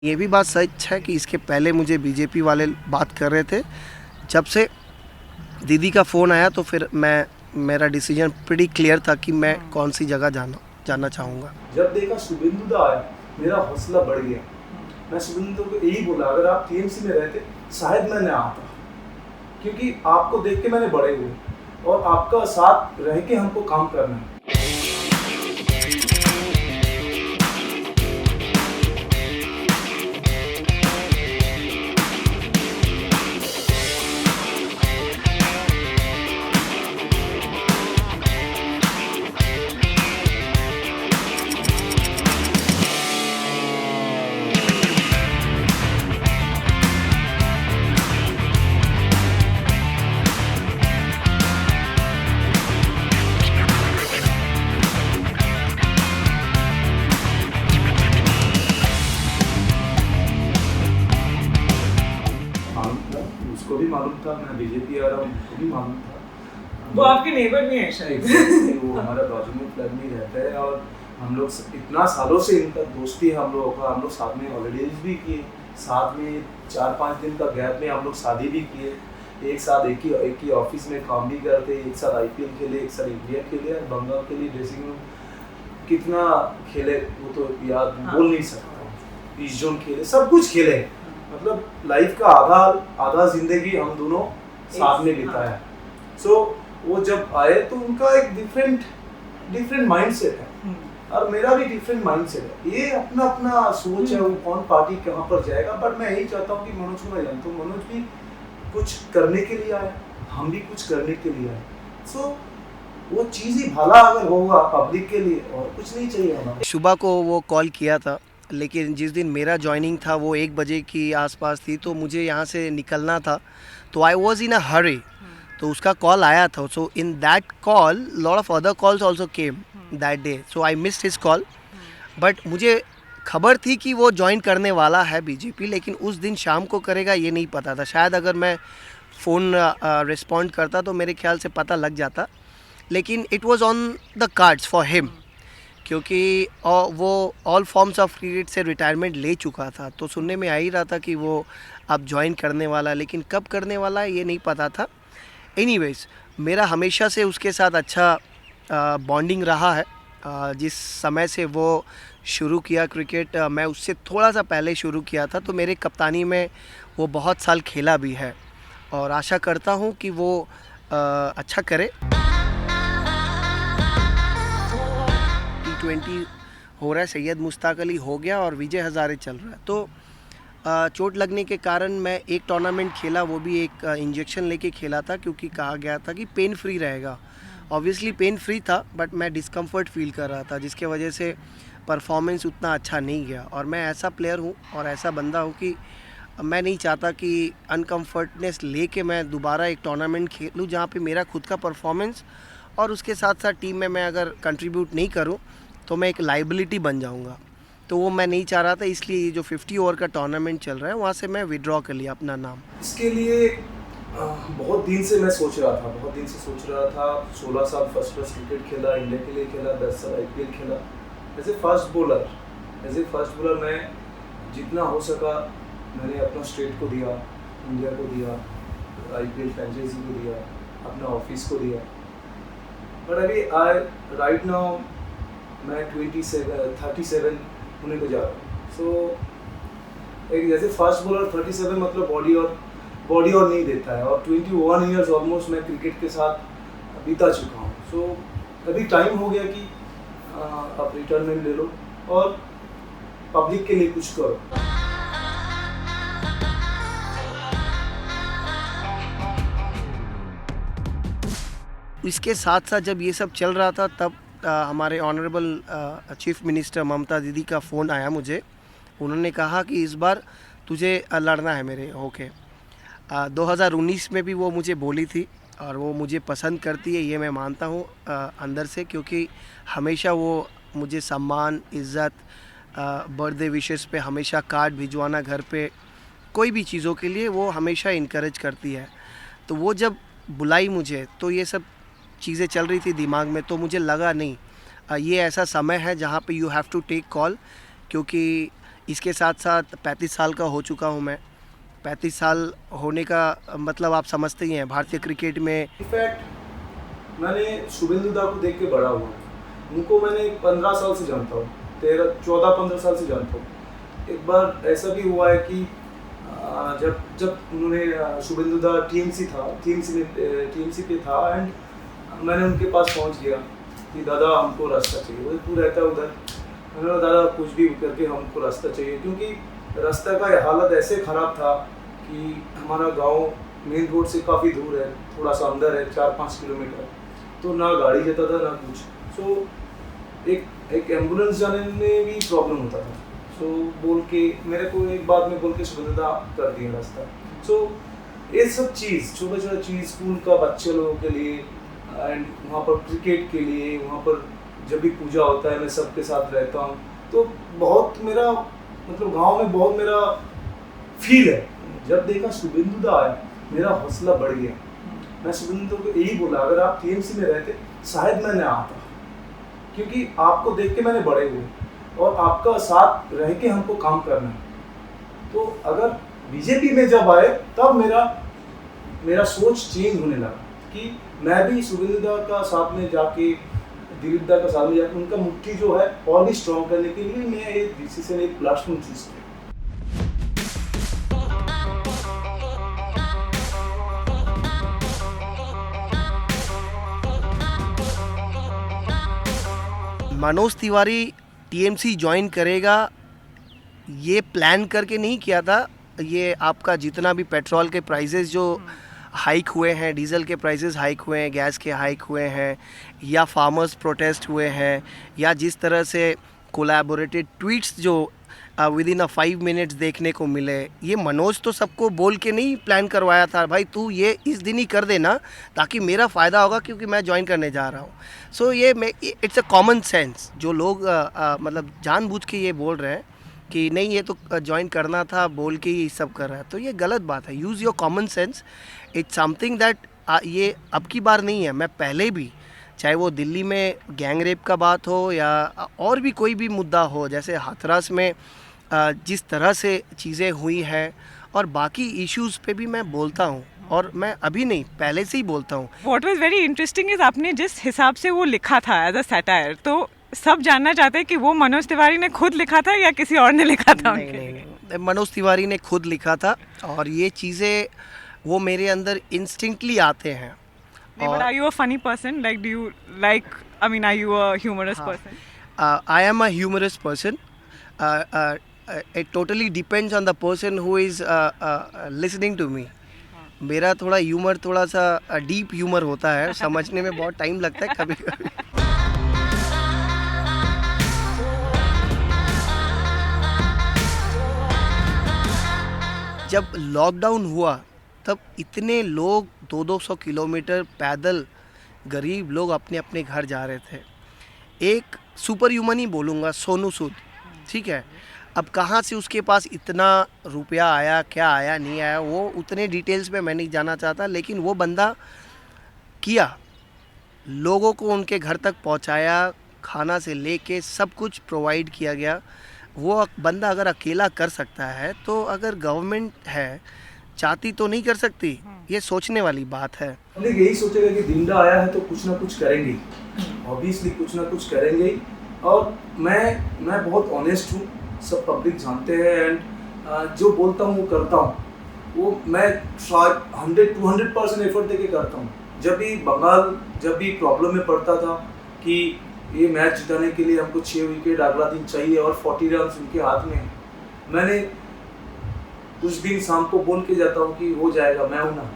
ये भी बात सच है कि इसके पहले मुझे बीजेपी वाले बात कर रहे थे। जब से दीदी का फ़ोन आया तो फिर मेरा डिसीजन प्रीटी क्लियर था कि मैं कौन सी जगह जाना चाहूँगा। जब देखा शुभेंदु दा आया, मेरा हौसला बढ़ गया। मैं शुभेंदु को यही बोला, अगर आप टीएमसी में रहते शायद मैं न आता, क्योंकि आपको देख के मैंने बड़े हुए और आपका साथ रह के हमको काम करना है। उसको भी मालूम था मैं बीजेपी आ रहा हूँ, उसको भी मालूम था। वो आपके नेबर भी हैं शायद। वो हमारा बाजू में फ्लैट में रहता है और हम लोग इतना सालों से इनका दोस्ती है हम लोगों का। हम लोग साथ में हॉलीडेज भी किए, साथ में 4-5 दिन का गैप में हम लोग शादी भी किए, एक साथ एक ही ऑफिस में काम भी करते, एक साथ आईपीएल खेले, एक साथ इंडिया खेले, बंगाल के लिए ड्रेसिंग रूम कितना खेले वो तो याद बोल नहीं सकता। ईस्ट जोन खेले, सब कुछ खेले, मतलब लाइफ का आधा जिंदगी हम दोनों साथ में बिताया। सो वो जब आए तो उनका एक डिफरेंट माइंडसेट है और मेरा भी डिफरेंट माइंडसेट है। ये अपना अपना सोच है, वो कौन पार्टी कहाँ पर जाएगा। बट मैं यही चाहता हूँ कि मनोज को मैं जानता हूँ, मनोज भी कुछ करने के लिए आए, हम भी कुछ करने के लिए आए। सो वो चीज़ ही भला अगर होगा पब्लिक के लिए, और कुछ नहीं चाहिए हमें। सुबह को वो कॉल किया था, लेकिन जिस दिन मेरा जॉइनिंग था वो 1 बजे की आसपास थी, तो मुझे यहाँ से निकलना था, तो आई वॉज इन अ हरी। तो उसका कॉल आया था, so in that call lot of other calls also came that day, so I missed his call. But मुझे खबर थी कि वो ज्वाइन करने वाला है बीजेपी, लेकिन उस दिन शाम को करेगा ये नहीं पता था। शायद अगर मैं फ़ोन रिस्पॉन्ड करता तो मेरे ख्याल से पता लग जाता, लेकिन it was on the cards for him, क्योंकि वो ऑल फॉर्म्स ऑफ क्रिकेट से रिटायरमेंट ले चुका था। तो सुनने में आ ही रहा था कि वो अब ज्वाइन करने वाला, लेकिन कब करने वाला है ये नहीं पता था। एनीवेज, मेरा हमेशा से उसके साथ अच्छा बॉन्डिंग रहा है। जिस समय से वो शुरू किया क्रिकेट, मैं उससे थोड़ा सा पहले शुरू किया था, तो मेरे कप्तानी में वो बहुत साल खेला भी है और आशा करता हूँ कि वो अच्छा करे। T20 हो रहा है, सैयद मुश्ताक अली हो गया और विजय हज़ारे चल रहा है। तो चोट लगने के कारण मैं एक टूर्नामेंट खेला, वो भी एक इंजेक्शन लेके खेला था, क्योंकि कहा गया था कि पेन फ्री रहेगा। ऑब्वियसली पेन फ्री था, बट मैं डिस्कम्फर्ट फील कर रहा था, जिसके वजह से परफॉर्मेंस उतना अच्छा नहीं गया। और मैं ऐसा प्लेयर हूँ और ऐसा बंदा हूँ कि मैं नहीं चाहता कि अनकम्फर्टनेस लेके मैं दोबारा एक टूर्नामेंट खेलूँ जहाँ पे मेरा खुद का परफॉर्मेंस और उसके साथ साथ टीम में मैं अगर कंट्रीब्यूट नहीं करूँ तो मैं एक लाइबिलिटी बन जाऊँगा। तो वो मैं नहीं चाह रहा था, इसलिए ये जो 50 ओवर का टूर्नामेंट चल रहा है वहाँ से मैं विड्रॉ कर लिया अपना नाम। इसके लिए बहुत दिन से मैं सोच रहा था। 16 साल फर्स्ट क्लास क्रिकेट खेला, इंडिया के लिए खेला, 10 साल आईपीएल खेला। एज ए फर्स्ट बॉलर मैं जितना हो सका मैंने अपना स्टेट को दिया, इंडिया को दिया, आईपीएल फ्रेंचाइजी को दिया, अपना ऑफिस को दिया। बट अभी राइट नाउ मैं 37 होने को जा रहा हूँ। सो एक जैसे फास्ट बॉलर 37 मतलब बॉडी और नहीं देता है, और 21 ईयर्स ऑलमोस्ट मैं क्रिकेट के साथ बिता चुका हूँ। सो अभी टाइम हो गया कि आप रिटायरमेंट ले लो और पब्लिक के लिए कुछ करो। इसके साथ साथ जब ये सब चल रहा था, तब हमारे ऑनरेबल चीफ मिनिस्टर ममता दीदी का फ़ोन आया मुझे। उन्होंने कहा कि इस बार तुझे लड़ना है मेरे होके। 2019 में भी वो मुझे बोली थी और वो मुझे पसंद करती है, ये मैं मानता हूँ अंदर से, क्योंकि हमेशा वो मुझे सम्मान, इज़्ज़त, बर्थडे विशेस पे हमेशा कार्ड भिजवाना घर पे, कोई भी चीज़ों के लिए वो हमेशा इनकरेज करती है। तो वो जब बुलाई मुझे, तो ये सब चीज़ें चल रही थी दिमाग में, तो मुझे लगा नहीं, ये ऐसा समय है जहाँ पे you have to take call, क्योंकि इसके साथ साथ 35 साल का हो चुका हूँ मैं। 35 साल होने का मतलब आप समझते ही हैं भारतीय क्रिकेट में। इनफैक्ट मैंने शुभेंदु दा को देख के बड़ा हुआ, उनको मैंने 15 साल से जानता हूँ, 14-15 साल से जानता हूँ। एक बार ऐसा भी हुआ है कि जब उन्होंने शुभेंदु दा टीएमसी पे था एंड मैंने उनके पास पहुंच गया कि दादा हमको रास्ता चाहिए। वो तू रहता है उधर, मैंने कहा दादा कुछ भी करके हमको रास्ता चाहिए, क्योंकि रास्ते का हालत ऐसे ख़राब था कि हमारा गांव मेन रोड से काफ़ी दूर है, थोड़ा सा अंदर है, 4-5 किलोमीटर, तो ना गाड़ी जाता था ना कुछ। सो एक एम्बुलेंस जाने में भी प्रॉब्लम होता था। सो बोल के मेरे को एक बात में बोल के सुविधा कर दिया रास्ता। सो ये सब चीज़ छोटा छोटा चीज़ स्कूल का बच्चे लोगों के लिए एंड वहाँ पर क्रिकेट के लिए, वहाँ पर जब भी पूजा होता है मैं सबके साथ रहता हूँ, तो बहुत मेरा मतलब गांव में बहुत मेरा फील है। जब देखा शुभेंदु दा आया मेरा हौसला बढ़ गया। मैं शुभेंदु को यही बोला अगर आप टीएमसी में रहते शायद मैं न आता, क्योंकि आपको देख के मैंने बड़े हुए और आपका साथ रह के हमको काम करना है। तो अगर बीजेपी में जब आए तब मेरा सोच चेंज होने लगा कि मैं भी शुभेंदु दा का साथ में जाके, दिलीप दा का साथ में जाके उनका मुट्ठी जो है और भी स्ट्रॉन्ग करने के लिए मैं एक डिसीजन, एक प्लेटफॉर्म चूज किया। मनोज तिवारी टीएमसी ज्वाइन करेगा ये प्लान करके नहीं किया था। ये आपका जितना भी पेट्रोल के प्राइसेस जो हाइक हुए हैं, डीजल के प्राइसेस हाइक हुए हैं, गैस के हाइक हुए हैं, या फार्मर्स प्रोटेस्ट हुए हैं, या जिस तरह से कोलैबोरेटेड ट्वीट्स जो विद इन 5 मिनट्स देखने को मिले, ये मनोज तो सबको बोल के नहीं प्लान करवाया था भाई तू ये इस दिन ही कर देना ताकि मेरा फ़ायदा होगा क्योंकि मैं ज्वाइन करने जा रहा हूँ। सो ये इट्स अ कॉमन सेंस। जो लोग मतलब जानबूझ के ये बोल रहे हैं कि नहीं ये तो ज्वाइन करना था बोल के ही सब कर रहा है, तो ये गलत बात है। Use your common sense. It's something that ये अब की बार नहीं है, मैं पहले भी, चाहे वो दिल्ली में गैंग रेप का बात हो या और भी कोई भी मुद्दा हो, जैसे हाथरस में जिस तरह से चीज़ें हुई हैं और बाकी इश्यूज़ पे भी मैं बोलता हूँ, और मैं अभी नहीं पहले से ही बोलता हूँ। What was very interesting is आपने जिस हिसाब से वो लिखा था एज अ सैटायर, तो सब जानना चाहते हैं कि वो मनोज तिवारी ने खुद लिखा था या किसी और ने लिखा था? नहीं, मनोज तिवारी ने खुद लिखा था और ये चीज़ें वो मेरे अंदर इंस्टिंक्टली आते हैं। But are you a funny person? Like, do you like? I mean, are you a humorous person? I am a humorous person. It totally depends on the person who is listening to me. मेरा थोड़ा humour थोड़ा सा deep humour होता है, समझने में बहुत time लगता है कभी कभी। जब लॉकडाउन हुआ तब इतने लोग 200-200 किलोमीटर पैदल, गरीब लोग अपने अपने घर जा रहे थे। एक सुपर ह्यूमन ही बोलूँगा, सोनू सूद, ठीक है। अब कहाँ से उसके पास इतना रुपया आया, क्या आया नहीं आया, वो उतने डिटेल्स में मैं नहीं जाना चाहता, लेकिन वो बंदा किया, लोगों को उनके घर तक पहुँचाया, खाना से लेके सब कुछ प्रोवाइड किया गया। वो बंदा अगर अकेला कर सकता है तो अगर गवर्नमेंट है चाहती तो नहीं कर सकती? ये सोचने वाली बात है। पब्लिक यही सोचेगा कि दिंडा आया है तो कुछ ना कुछ करेंगे, ऑब्वियसली कुछ ना कुछ करेंगे ही। और मैं बहुत ऑनेस्ट हूँ, सब पब्लिक जानते हैं, एंड जो बोलता हूँ वो करता हूँ। वो मैं 100-200% एफर्ट देके करता हूँ। जब भी प्रॉब्लम में पड़ता था कि ये मैच जिताने के लिए हमको 6 विकेट अगला दिन चाहिए और 40 रन उनके हाथ में है, मैंने कुछ दिन शाम को बोल के जाता हूँ कि हो जाएगा, मैं हूँ ना,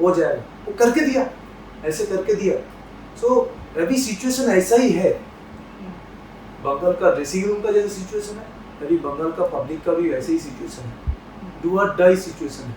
हो जाएगा। वो करके दिया, ऐसे करके दिया। सो अभी सिचुएशन ऐसा ही है, बंगाल का ड्रेसिंग रूम का जैसा सिचुएशन है, अभी बंगाल का पब्लिक का भी वैसे ही सिचुएशन है, डू और डाई सिचुएशन है।